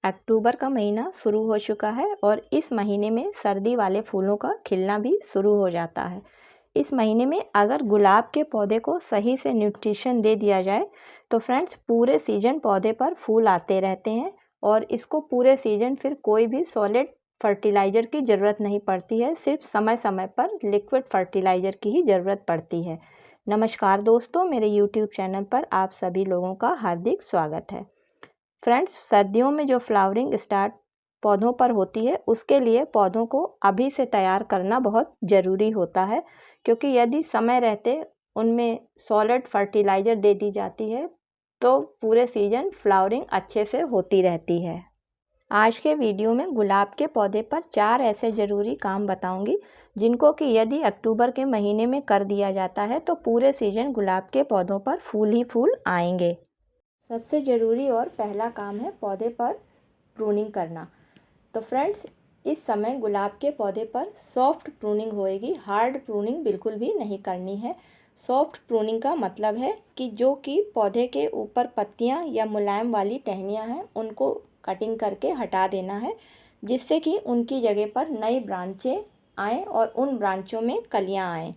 अक्टूबर का महीना शुरू हो चुका है और इस महीने में सर्दी वाले फूलों का खिलना भी शुरू हो जाता है। इस महीने में अगर गुलाब के पौधे को सही से न्यूट्रिशन दे दिया जाए तो फ्रेंड्स पूरे सीजन पौधे पर फूल आते रहते हैं और इसको पूरे सीजन फिर कोई भी सॉलिड फर्टिलाइज़र की ज़रूरत नहीं पड़ती है, सिर्फ समय समय पर लिक्विड फर्टिलाइज़र की ही ज़रूरत पड़ती है। नमस्कार दोस्तों, मेरे यूट्यूब चैनल पर आप सभी लोगों का हार्दिक स्वागत है। फ्रेंड्स, सर्दियों में जो फ्लावरिंग स्टार्ट पौधों पर होती है उसके लिए पौधों को अभी से तैयार करना बहुत ज़रूरी होता है, क्योंकि यदि समय रहते उनमें सॉलिड फर्टिलाइज़र दे दी जाती है तो पूरे सीजन फ्लावरिंग अच्छे से होती रहती है। आज के वीडियो में गुलाब के पौधे पर 4 ऐसे ज़रूरी काम बताऊंगी जिनको कि यदि अक्टूबर के महीने में कर दिया जाता है तो पूरे सीजन गुलाब के पौधों पर फूल ही फूल आएंगे। सबसे ज़रूरी और पहला काम है पौधे पर प्रूनिंग करना। तो फ्रेंड्स, इस समय गुलाब के पौधे पर सॉफ्ट प्रूनिंग होएगी, हार्ड प्रूनिंग बिल्कुल भी नहीं करनी है। सॉफ्ट प्रूनिंग का मतलब है कि जो कि पौधे के ऊपर पत्तियां या मुलायम वाली टहनियां हैं उनको कटिंग करके हटा देना है, जिससे कि उनकी जगह पर नई ब्रांचें आएँ और उन ब्रांचों में कलियां आएँ।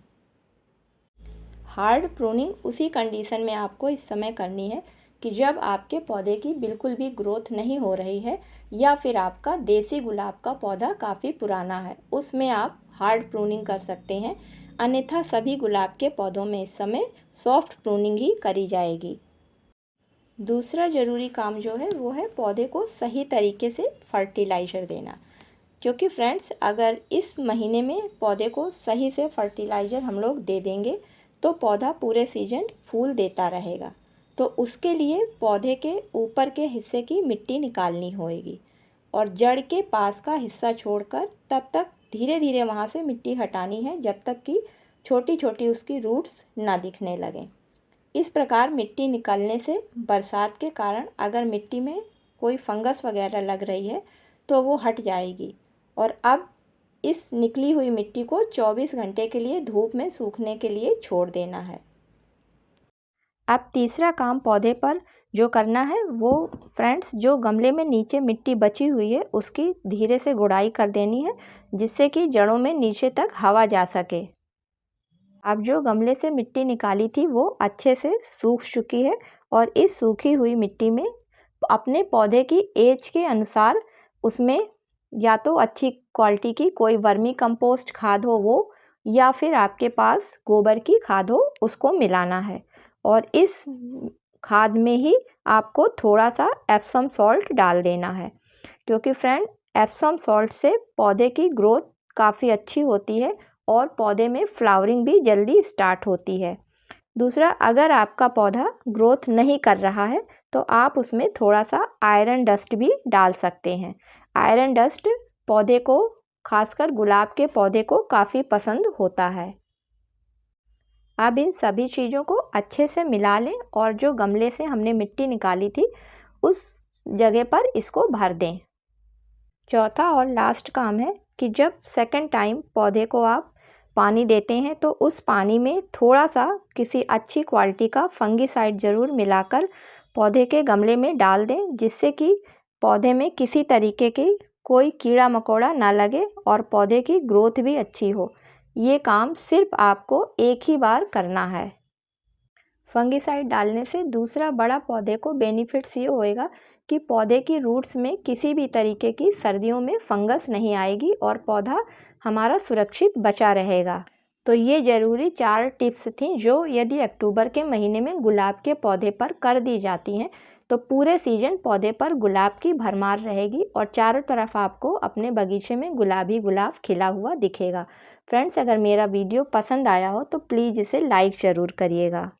हार्ड प्रूनिंग उसी कंडीशन में आपको इस समय करनी है कि जब आपके पौधे की बिल्कुल भी ग्रोथ नहीं हो रही है या फिर आपका देसी गुलाब का पौधा काफ़ी पुराना है, उसमें आप हार्ड प्रूनिंग कर सकते हैं। अन्यथा सभी गुलाब के पौधों में इस समय सॉफ्ट प्रूनिंग ही करी जाएगी। दूसरा ज़रूरी काम जो है वो है पौधे को सही तरीके से फर्टिलाइज़र देना, क्योंकि फ्रेंड्स अगर इस महीने में पौधे को सही से फर्टिलाइज़र हम लोग दे देंगे तो पौधा पूरे सीजन फूल देता रहेगा। तो उसके लिए पौधे के ऊपर के हिस्से की मिट्टी निकालनी होएगी और जड़ के पास का हिस्सा छोड़कर तब तक धीरे धीरे वहाँ से मिट्टी हटानी है जब तक कि छोटी छोटी उसकी रूट्स ना दिखने लगें। इस प्रकार मिट्टी निकलने से बरसात के कारण अगर मिट्टी में कोई फंगस वगैरह लग रही है तो वो हट जाएगी। और अब इस निकली हुई मिट्टी को 24 घंटे के लिए धूप में सूखने के लिए छोड़ देना है। अब तीसरा काम पौधे पर जो करना है वो फ्रेंड्स, जो गमले में नीचे मिट्टी बची हुई है उसकी धीरे से गुड़ाई कर देनी है, जिससे कि जड़ों में नीचे तक हवा जा सके। अब जो गमले से मिट्टी निकाली थी वो अच्छे से सूख चुकी है और इस सूखी हुई मिट्टी में अपने पौधे की एज के अनुसार उसमें या तो अच्छी क्वालिटी की कोई वर्मी कंपोस्ट खाद हो वो, या फिर आपके पास गोबर की खाद हो, उसको मिलाना है। और इस खाद में ही आपको थोड़ा सा एप्सम सॉल्ट डाल देना है, क्योंकि फ्रेंड एप्सम सॉल्ट से पौधे की ग्रोथ काफ़ी अच्छी होती है और पौधे में फ्लावरिंग भी जल्दी स्टार्ट होती है। दूसरा, अगर आपका पौधा ग्रोथ नहीं कर रहा है तो आप उसमें थोड़ा सा आयरन डस्ट भी डाल सकते हैं। आयरन डस्ट पौधे को, खासकर गुलाब के पौधे को काफ़ी पसंद होता है। अब इन सभी चीज़ों को अच्छे से मिला लें और जो गमले से हमने मिट्टी निकाली थी उस जगह पर इसको भर दें। चौथा और लास्ट काम है कि जब सेकंड टाइम पौधे को आप पानी देते हैं तो उस पानी में थोड़ा सा किसी अच्छी क्वालिटी का फंगीसाइड ज़रूर मिलाकर पौधे के गमले में डाल दें, जिससे कि पौधे में किसी तरीके की कोई कीड़ा मकोड़ा ना लगे और पौधे की ग्रोथ भी अच्छी हो। ये काम सिर्फ आपको एक ही बार करना है। फंगीसाइड डालने से दूसरा बड़ा पौधे को बेनिफिट्स ये होएगा कि पौधे की रूट्स में किसी भी तरीके की सर्दियों में फंगस नहीं आएगी और पौधा हमारा सुरक्षित बचा रहेगा। तो ये ज़रूरी 4 टिप्स थी जो यदि अक्टूबर के महीने में गुलाब के पौधे पर कर दी जाती हैं तो पूरे सीजन पौधे पर गुलाब की भरमार रहेगी और चारों तरफ आपको अपने बगीचे में गुलाबी गुलाब खिला हुआ दिखेगा। फ्रेंड्स, अगर मेरा वीडियो पसंद आया हो तो प्लीज़ इसे लाइक ज़रूर करिएगा।